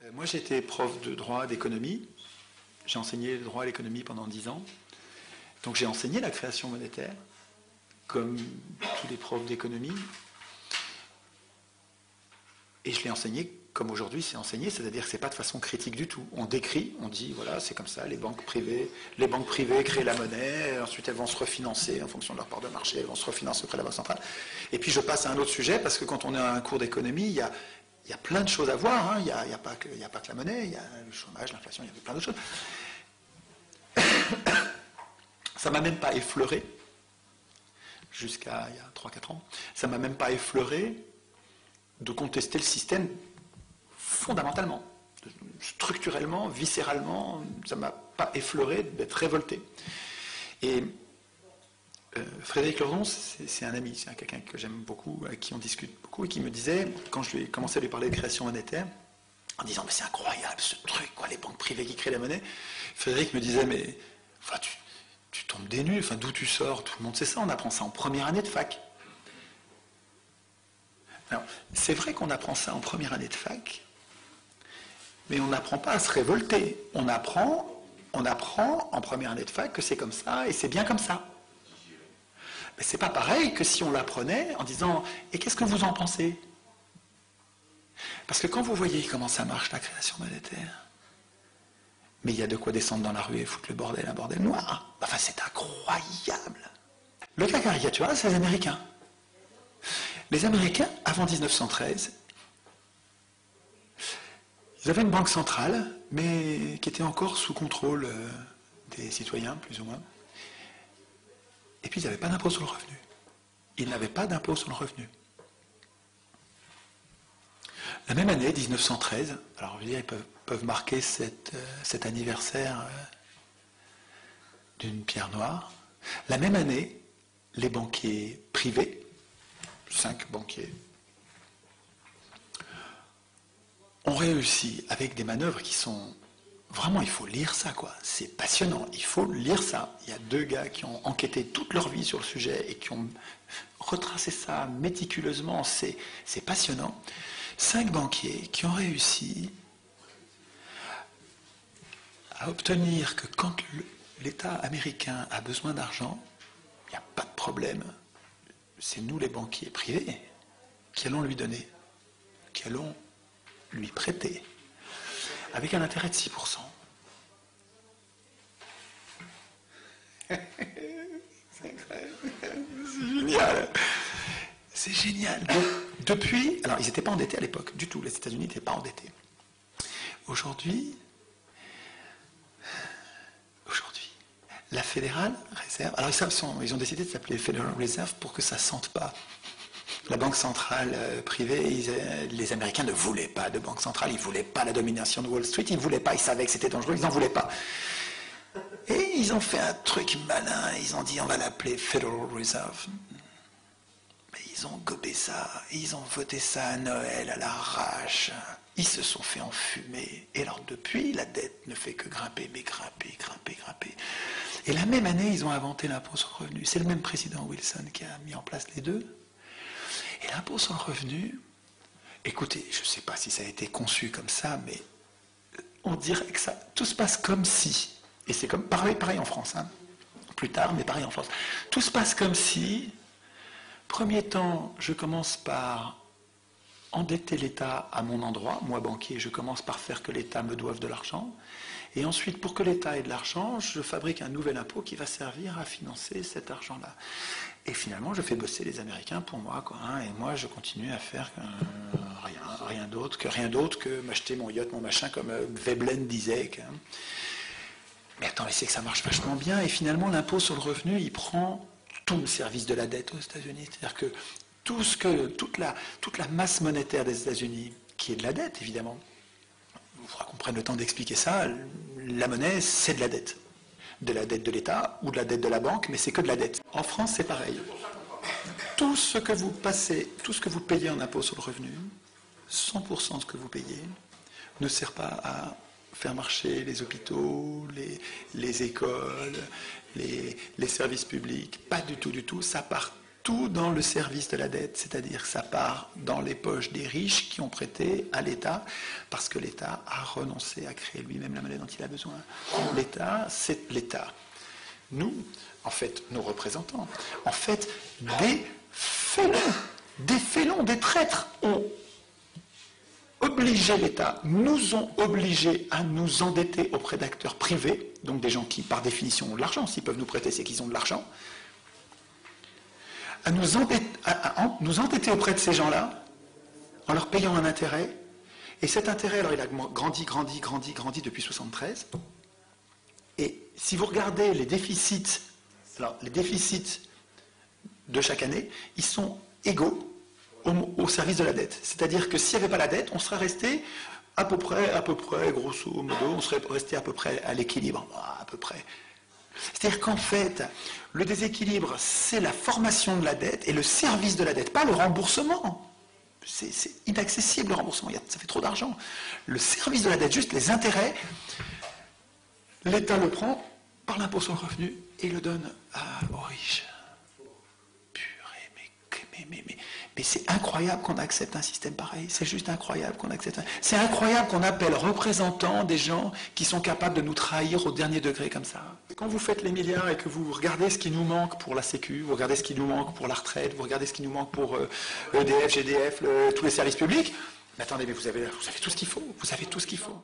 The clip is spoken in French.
Moi, j'ai été prof de droit d'économie. J'ai enseigné le droit à l'économie pendant 10 ans. Donc j'ai enseigné la création monétaire, comme tous les profs d'économie. Et je l'ai enseigné comme aujourd'hui c'est enseigné, c'est-à-dire que ce n'est pas de façon critique du tout. On décrit, on dit, voilà, c'est comme ça, les banques privées créent la monnaie, ensuite elles vont se refinancer en fonction de leur part de marché, elles vont se refinancer auprès de la Banque centrale. Et puis je passe à un autre sujet, parce que quand on est à un cours d'économie, il y a plein de choses à voir, hein. Il n'y a pas que la monnaie, il y a le chômage, l'inflation, il y a plein d'autres choses. Ça ne m'a même pas effleuré, jusqu'à il y a 3-4 ans, ça ne m'a même pas effleuré de contester le système fondamentalement, structurellement, viscéralement, ça ne m'a pas effleuré d'être révolté. Et Frédéric Lordon, c'est un ami, c'est quelqu'un que j'aime beaucoup, avec qui on discute beaucoup, et qui me disait, quand je lui ai commencé à lui parler de création monétaire, en disant, mais c'est incroyable ce truc, quoi, les banques privées qui créent la monnaie, Frédéric me disait, mais enfin, tu tombes des nues, enfin, d'où tu sors, tout le monde sait ça, on apprend ça en première année de fac. Alors, c'est vrai qu'on apprend ça en première année de fac, mais on n'apprend pas à se révolter. On apprend en première année de fac que c'est comme ça et c'est bien comme ça. Mais c'est pas pareil que si on l'apprenait en disant « Et qu'est-ce que vous en pensez ?» Parce que quand vous voyez comment ça marche la création monétaire, mais il y a de quoi descendre dans la rue et foutre le bordel, un bordel noir. Enfin, c'est incroyable. Le cas caricatural, c'est les Américains. Les Américains, avant 1913, ils avaient une banque centrale, mais qui était encore sous contrôle des citoyens, plus ou moins. Et puis, ils n'avaient pas d'impôt sur le revenu. Ils n'avaient pas d'impôt sur le revenu. La même année, 1913, alors je veux dire, ils peuvent marquer cet anniversaire d'une pierre noire. La même année, les banquiers privés, 5 banquiers, ont réussi avec des manœuvres qui sont... Vraiment, il faut lire ça, quoi. C'est passionnant, il faut lire ça. Il y a 2 gars qui ont enquêté toute leur vie sur le sujet et qui ont retracé ça méticuleusement. C'est passionnant. 5 banquiers qui ont réussi à obtenir que quand l'État américain a besoin d'argent, il n'y a pas de problème. C'est nous, les banquiers privés, qui allons lui donner, qui allons lui prêter, avec un intérêt de 6%. C'est incroyable. C'est génial. C'est génial. Donc, depuis, alors ils n'étaient pas endettés à l'époque, du tout. Les États-Unis n'étaient pas endettés. Aujourd'hui, la Fédérale Réserve, alors ils ont décidé de s'appeler Federal Reserve pour que ça ne sente pas. La banque centrale privée, les Américains ne voulaient pas de banque centrale, ils ne voulaient pas la domination de Wall Street, ils ne voulaient pas, ils savaient que c'était dangereux, ils n'en voulaient pas. Et ils ont fait un truc malin, ils ont dit on va l'appeler Federal Reserve. Mais ils ont gobé ça, ils ont voté ça à Noël à l'arrache, ils se sont fait enfumer. Et alors depuis, la dette ne fait que grimper, mais grimper. Et la même année, ils ont inventé l'impôt sur le revenu. C'est le même président Wilson qui a mis en place les deux. Et l'impôt sur le revenu, écoutez, je ne sais pas si ça a été conçu comme ça, mais on dirait que ça, tout se passe comme si, et c'est comme pareil en France, hein, plus tard, mais pareil en France, tout se passe comme si, premier temps, je commence par endetter l'État à mon endroit, moi banquier, je commence par faire que l'État me doive de l'argent, et ensuite, pour que l'État ait de l'argent, je fabrique un nouvel impôt qui va servir à financer cet argent-là. Et finalement, je fais bosser les Américains pour moi, quoi, hein, et moi, je continue à faire rien d'autre que m'acheter mon yacht, mon machin, comme Veblen disait. Mais attends, mais c'est que ça marche vachement bien, et finalement, l'impôt sur le revenu, il prend tout le service de la dette aux États-Unis. C'est-à-dire que toute la masse monétaire des États-Unis, qui est de la dette, évidemment, il faudra qu'on prenne le temps d'expliquer ça, la monnaie, c'est de la dette. De la dette de l'État ou de la dette de la banque, mais c'est que de la dette. En France, c'est pareil. Tout ce que vous payez en impôt sur le revenu, 100% de ce que vous payez, ne sert pas à faire marcher les hôpitaux, les écoles, les services publics, pas du tout. Ça part tout dans le service de la dette, c'est-à-dire que ça part dans les poches des riches qui ont prêté à l'État, parce que l'État a renoncé à créer lui-même la monnaie dont il a besoin. L'État, c'est l'État. Nous, en fait, nos représentants, en fait, des félons, des traîtres ont obligé l'État, nous ont obligés à nous endetter auprès d'acteurs privés, donc des gens qui, par définition, ont de l'argent. S'ils peuvent nous prêter, c'est qu'ils ont de l'argent. À nous endetter auprès de ces gens-là, en leur payant un intérêt. Et cet intérêt, alors il a grandi depuis 1973. Et si vous regardez les déficits, alors les déficits de chaque année, ils sont égaux au service de la dette. C'est-à-dire que s'il n'y avait pas la dette, on serait resté à peu près, grosso modo, on serait resté à peu près à l'équilibre, à peu près. C'est-à-dire qu'en fait, le déséquilibre, c'est la formation de la dette et le service de la dette, pas le remboursement. C'est inaccessible le remboursement, ça fait trop d'argent. Le service de la dette, juste les intérêts, l'État le prend par l'impôt sur le revenu et le donne aux riches. Mais c'est incroyable qu'on accepte un système pareil. C'est juste incroyable qu'on accepte C'est incroyable qu'on appelle représentants des gens qui sont capables de nous trahir au dernier degré comme ça. Quand vous faites les milliards et que vous regardez ce qui nous manque pour la Sécu, vous regardez ce qui nous manque pour la retraite, vous regardez ce qui nous manque pour EDF, GDF, tous les services publics, mais attendez, mais vous avez tout ce qu'il faut. Vous avez tout ce qu'il faut.